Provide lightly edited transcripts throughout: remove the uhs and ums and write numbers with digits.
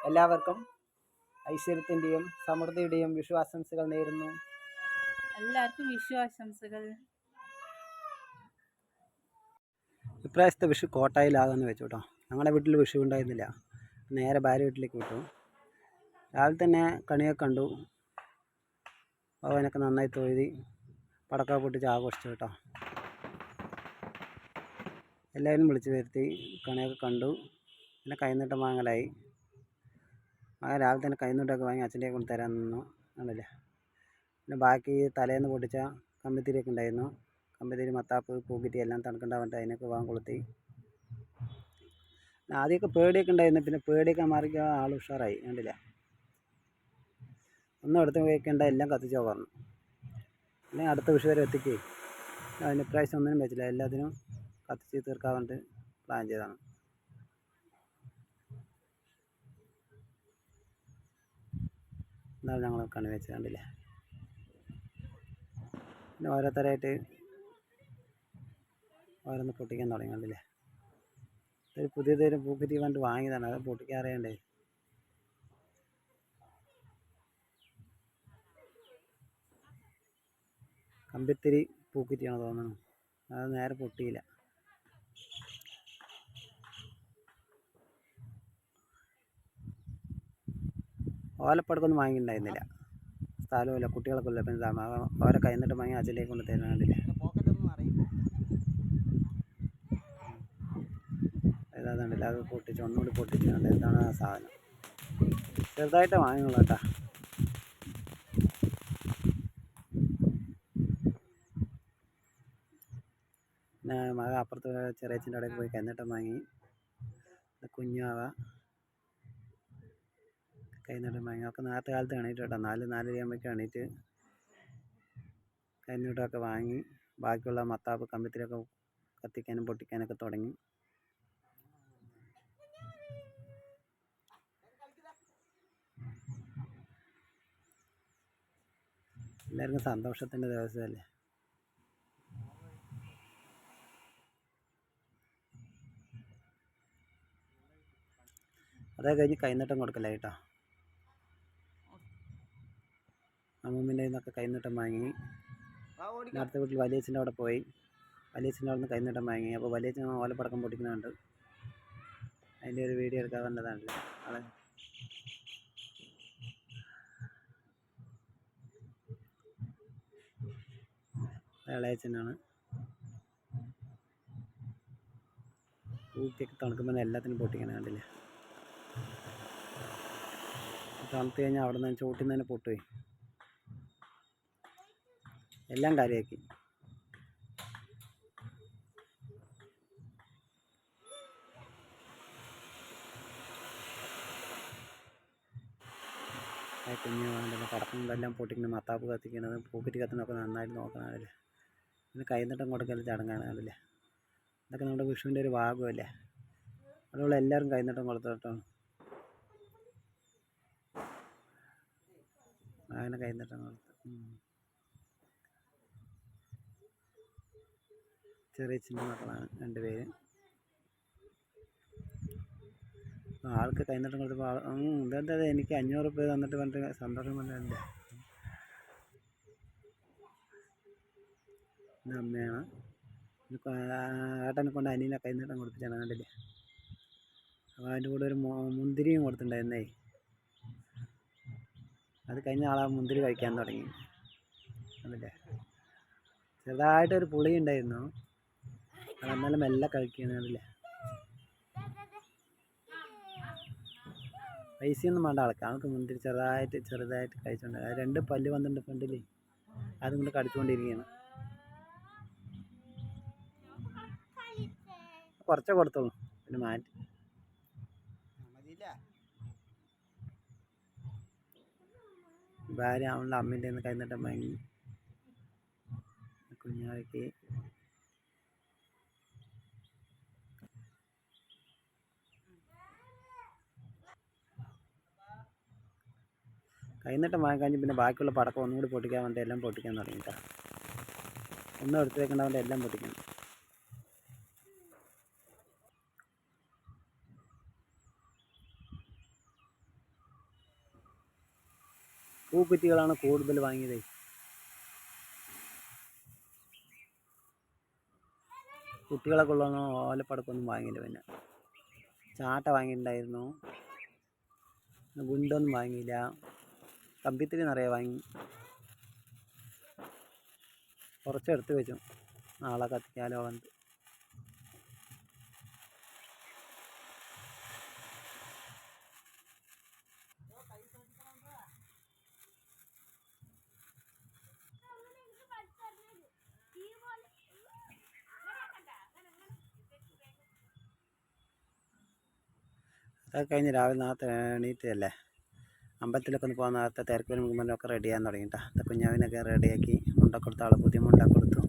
എല്ലാവർക്കും ഐശ്വര്യത്തിൻ്റെയും സമൃദ്ധിയുടെയും വിഷു ആശംസകൾ നേരുന്നു. എല്ലാവർക്കും വിഷു ആശംസകൾ. ഇപ്രാവശ്യത്തെ വിഷു കോട്ടായിലാകാമെന്ന് വെച്ചു കേട്ടോ. ഞങ്ങളുടെ വീട്ടിൽ വിഷു ഉണ്ടായിരുന്നില്ല, നേരെ ഭാര്യ വീട്ടിലേക്ക് വിട്ടു. രാവിലെ തന്നെ കണിയൊക്കെ കണ്ടു, അവനൊക്കെ നന്നായി തൊഴുതി പടക്ക പൊട്ടിച്ച് ആഘോഷിച്ചു കേട്ടോ. എല്ലാവരും വിളിച്ചു വരുത്തി കണിയൊക്കെ കണ്ടു. പിന്നെ കൈനീട്ടം വാങ്ങലായി. മകൻ രാവിലെ തന്നെ കൈനീട്ടമൊക്കെ വാങ്ങി അച്ഛൻ്റെ കൊണ്ട് തരാൻ നിന്നു, ആണല്ലേ. പിന്നെ ബാക്കി തലേന്ന് പൊട്ടിച്ച കമ്പിത്തിരിയൊക്കെ ഉണ്ടായിരുന്നു. കമ്പിത്തിരി, മത്താപ്പ്, പൂക്കിറ്റി എല്ലാം തണുക്കുണ്ടാവാൻ അതിനൊക്കെ വാങ്ങി കൊളുത്തി. ആദ്യമൊക്കെ പേടിയൊക്കെ ഉണ്ടായിരുന്നു, പിന്നെ പേടിയൊക്കെ മാറിക്കുക ആൾ ഉഷാറായി, കണ്ടില്ല. ഒന്നും എടുത്ത് വയ്ക്കേണ്ട, എല്ലാം കത്തിച്ചോ പറഞ്ഞു. അല്ലെങ്കിൽ അടുത്ത വിഷു വരെ എത്തിക്കേ. അതിന് പ്രാവശ്യം ഒന്നിനും വെച്ചില്ല, എല്ലാത്തിനും കത്തിച്ച് തീർക്കാൻ വേണ്ടി പ്ലാൻ ചെയ്തതാണ്. എന്നാലും ഞങ്ങൾ കണി വെച്ച്, കണ്ടില്ലേ. പിന്നെ ഓരോരുത്തരായിട്ട് ഓരോന്ന് പൊട്ടിക്കാൻ തുടങ്ങി, കണ്ടില്ലേ. ഒരു പുതിയതൊരു പൂക്കുറ്റി കണ്ട് വാങ്ങിയതാണ്, അത് പൊട്ടിക്കാൻ അറിയണ്ടേ. കമ്പിത്തിരി പൂക്കുറ്റിയാണ് തോന്നുന്നു, അത് നേരെ പൊട്ടിയില്ല. ഓലപ്പടക്കൊന്നും വാങ്ങിയിട്ടുണ്ടായിരുന്നില്ല, സ്ഥലമില്ല, കുട്ടികളൊക്കെ ഇല്ല. പിന്നെ അവരെ കൈന്നിട്ട് വാങ്ങി അച്ഛലേക്ക് കൊണ്ട് തരുന്ന, കണ്ടില്ലേ. ഏതാണ്ടില്ല, അത് പൊട്ടിച്ച് ഒന്നുകൂടി പൊട്ടിച്ചുകൊണ്ട് എന്താണ് ആ സാധനം. ചെറുതായിട്ട് വാങ്ങിയുള്ളൂ കേട്ടോ. പിന്നെ മക അപ്പുറത്ത് ചെറിയച്ഛൻ്റെ അവിടേക്ക് പോയി കൈനീട്ടം വാങ്ങി. കുഞ്ഞാവ കൈനീട്ടം വാങ്ങി. ഒക്കെ നേരത്തെ കാലത്ത് എണീറ്റ് കേട്ടോ, 4-4:30 ആകുമ്പോഴേക്കും എണീറ്റ് കൈനീട്ടമൊക്കെ വാങ്ങി. ബാക്കിയുള്ള മത്താപ്പ് കമ്പിത്തിരിയൊക്കെ കത്തിക്കാനും പൊട്ടിക്കാനൊക്കെ തുടങ്ങി. എല്ലാവർക്കും സന്തോഷത്തിൻ്റെ ദിവസമല്ലേ. അതേ കഴിഞ്ഞ് കൈനീട്ടം കൊടുക്കലായി കേട്ടോ. അമ്മൂമ്മൻ്റെ നിന്നൊക്കെ കൈനീട്ടം വാങ്ങി. അടുത്ത വീട്ടിൽ വലിയച്ഛൻ്റെ അവിടെ പോയി, വലിയച്ഛൻ്റെ അവിടെ നിന്ന് കൈനീട്ടം വാങ്ങി. അപ്പോൾ വലിയച്ഛൻ ഓലപ്പടക്കം പൊട്ടിക്കുന്നുണ്ട്, അതിൻ്റെ ഒരു വീഡിയോ എടുക്കാൻ വന്നതാണല്ലോ ആളെ. ഇളയച്ചനാണ്. ഊട്ടിയൊക്കെ തണുക്കുമ്പോൾ എല്ലാത്തിനും പൊട്ടിക്കണം, കണ്ടില്ലേ. തണുത്ത് കഴിഞ്ഞാൽ അവിടെ നിന്ന് ചോട്ടിൽ നിന്ന് തന്നെ പൊട്ടുപോയി, എല്ലാം കാര്യമാക്കി. കുഞ്ഞ് വേണ്ടല്ലോ, പടക്കങ്ങളെല്ലാം പൊട്ടിക്കണം, മത്താപ്പ് കത്തിക്കണത്, പൂക്കുറ്റി കത്തുന്നതൊക്കെ നന്നായിട്ട് നോക്കണമല്ലേ. പിന്നെ കൈനീട്ടം കൊടുക്കൽ ചടങ്ങാണല്ലേ. ഇതൊക്കെ നമ്മുടെ വിഷുവിൻ്റെ ഒരു ഭാഗമല്ലേ. അതുപോലെ എല്ലാവരും കൈനീട്ടം കൊടുത്തോട്ടോ. അങ്ങനെ കൈനീട്ടം കൊടുത്തു. ചെറിയ ചിന്ന മക്കളാണ് 2 പേര്. ആൾക്ക് കൈനീട്ടം കൊടുത്തപ്പോൾ ഇതെന്താ എനിക്ക് 500 രൂപ തന്നിട്ട് പറഞ്ഞിട്ട് സന്തോഷം പറഞ്ഞിട്ടുണ്ട്. ഇത് അമ്മയാണ്. ഏട്ടനെ കൊണ്ട് അനിയനെ കൈനീട്ടം കൊടുപ്പിച്ചാണ്, കണ്ടില്ലേ. അപ്പോൾ അതിൻ്റെ കൂടെ ഒരു മുന്തിരിയും കൊടുത്തിട്ടുണ്ടായിരുന്നേ. അത് കഴിഞ്ഞ ആളാ മുന്തിരി കഴിക്കാൻ തുടങ്ങി, കണ്ടില്ലേ. ചെറുതായിട്ടൊരു പുളി ഉണ്ടായിരുന്നു, അതെന്നാലും മെല്ലെ കഴിക്കുന്നത്, കണ്ടില്ലേ. പൈസയൊന്നും വേണ്ട ആൾക്ക് മുന്തിരി ചെറുതായിട്ട് കഴിച്ചുകൊണ്ട് 2 പല്ല് വന്നിട്ടുണ്ട് ഫ്രണ്ടിൽ, അതും കൊണ്ട് കടിച്ചുകൊണ്ടിരിക്കുകയാണ്. കുറച്ചേ കൊടുത്തോളൂ, പിന്നെ മാറ്റി. ഭാര്യ അവളുടെ അമ്മേൻ്റെ നിന്ന് കൈനീട്ടം വാങ്ങി. കുഞ്ഞാവയ്ക്ക് കൈനീട്ടം വാങ്ങിക്കഴിഞ്ഞ് പിന്നെ ബാക്കിയുള്ള പടക്കം ഒന്നും കൂടി പൊട്ടിക്കാൻ വേണ്ടി എല്ലാം പൊട്ടിക്കാൻ തുടങ്ങിയിട്ടാ. ഒന്നും എടുത്ത് വെക്കേണ്ടവൻ്റെ എല്ലാം പൊട്ടിക്കണം. പൂക്കുറ്റികളാണ് കൂടുതൽ വാങ്ങിയത്. കുട്ടികളൊക്കെ ഉള്ളതൊന്നും ഓലപ്പടക്കൊന്നും വാങ്ങിയില്ല. പിന്നെ ചാട്ട വാങ്ങിയിട്ടുണ്ടായിരുന്നു, ഗുണ്ടൊന്നും വാങ്ങിയില്ല. കമ്പിത്തിരി നിറയെ വാങ്ങി, കുറച്ചെടുത്ത് വെച്ചു നാളെ കത്തിക്കാലോ വന്നിട്ട്. അതൊക്കെ കഴിഞ്ഞ് രാവിലെ നേരത്തെ എണീറ്റല്ലേ, അമ്പലത്തിലൊക്കെ ഒന്ന് പോകാൻ നേരത്തെ തിരക്കിന് മുമ്പൊക്കെ റെഡി ചെയ്യാൻ തുടങ്ങിയിട്ടാ. കുഞ്ഞാവിനൊക്കെ റെഡിയാക്കി മുണ്ടൊക്കെ കൊടുത്ത് ആൾ പുതിയ മുണ്ടൊക്കെ കൊടുത്തു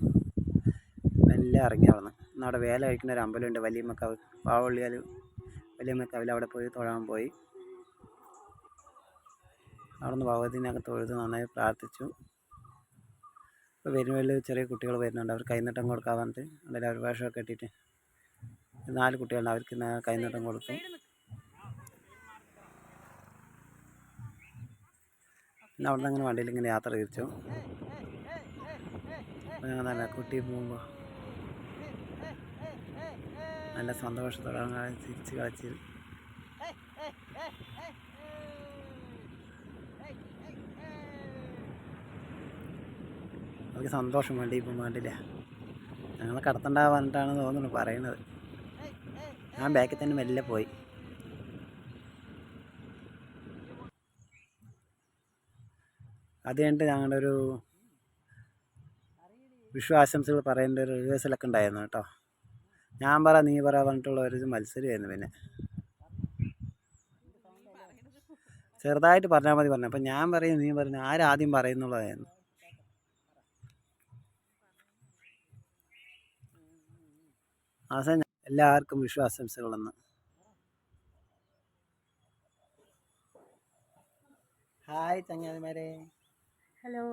മെല്ലെ ഇറങ്ങി വന്നു. ഇന്ന് അവിടെ വേല കഴിക്കുന്ന ഒരു അമ്പലമുണ്ട്, വലിയമ്മക്കാവ്, പാവള്ളിയാൽ വലിയമ്മക്കാവിൽ. അവിടെ പോയി തൊഴാൻ പോയി. അവിടെ നിന്ന് ഭഗവതിനൊക്കെ തൊഴുത് നന്നായി പ്രാർത്ഥിച്ചു. ഇപ്പോൾ വരുന്നതിൽ ചെറിയ കുട്ടികൾ വരുന്നുണ്ട്, അവർ കൈനീട്ടം കൊടുക്കാൻ വന്നിട്ട് അവിടെ ഒരു വേഷമൊക്കെ ഇട്ടിട്ട് 4 കുട്ടികളുണ്ട്, അവർക്ക് കൈനീട്ടം കൊടുത്തു. പിന്നെ അവിടെ നിന്ന് അങ്ങനെ വണ്ടിയിൽ ഇങ്ങനെ യാത്ര തിരിച്ചു. അപ്പോൾ ഞങ്ങൾ നല്ല കുട്ടി പോകുമ്പോൾ നല്ല സന്തോഷത്തോടെ തിരിച്ച് കളിച്ച് അവർക്ക് സന്തോഷം. വണ്ടി ഇപ്പം വേണ്ടില്ല, ഞങ്ങൾ കടത്തണ്ട പറഞ്ഞിട്ടാണ് തോന്നുന്നു പറയുന്നത്. ഞാൻ ബാക്കിൽ തന്നെ മെല്ലെ പോയി. അത് കഴിഞ്ഞിട്ട് ഞങ്ങളുടെ ഒരു വിഷു ആശംസകൾ പറയേണ്ട ഒരു റിഹേഴ്സലൊക്കെ ഉണ്ടായിരുന്നു കേട്ടോ. ഞാൻ പറ നീ പറ പറഞ്ഞിട്ടുള്ള ഒരു മത്സരമായിരുന്നു. പിന്നെ ചെറുതായിട്ട് പറഞ്ഞാൽ മതി പറഞ്ഞു. അപ്പം ഞാൻ പറയും നീ പറഞ്ഞു, ആരാദ്യം പറയുന്നുള്ളതായിരുന്നു. അവസാനം എല്ലാവർക്കും വിഷു ആശംസകളെന്ന്. ഹായ് ചങ്ങാതിമാരെ. ഹലോ.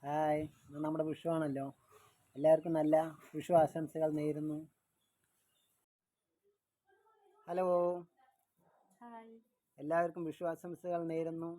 ഹായ്. ഇന്ന് നമ്മുടെ വിഷു ആണല്ലോ, എല്ലാവർക്കും നല്ല വിഷു ആശംസകൾ നേരുന്നു. Hello, hi. എല്ലാവർക്കും വിഷു ആശംസകൾ നേരുന്നു.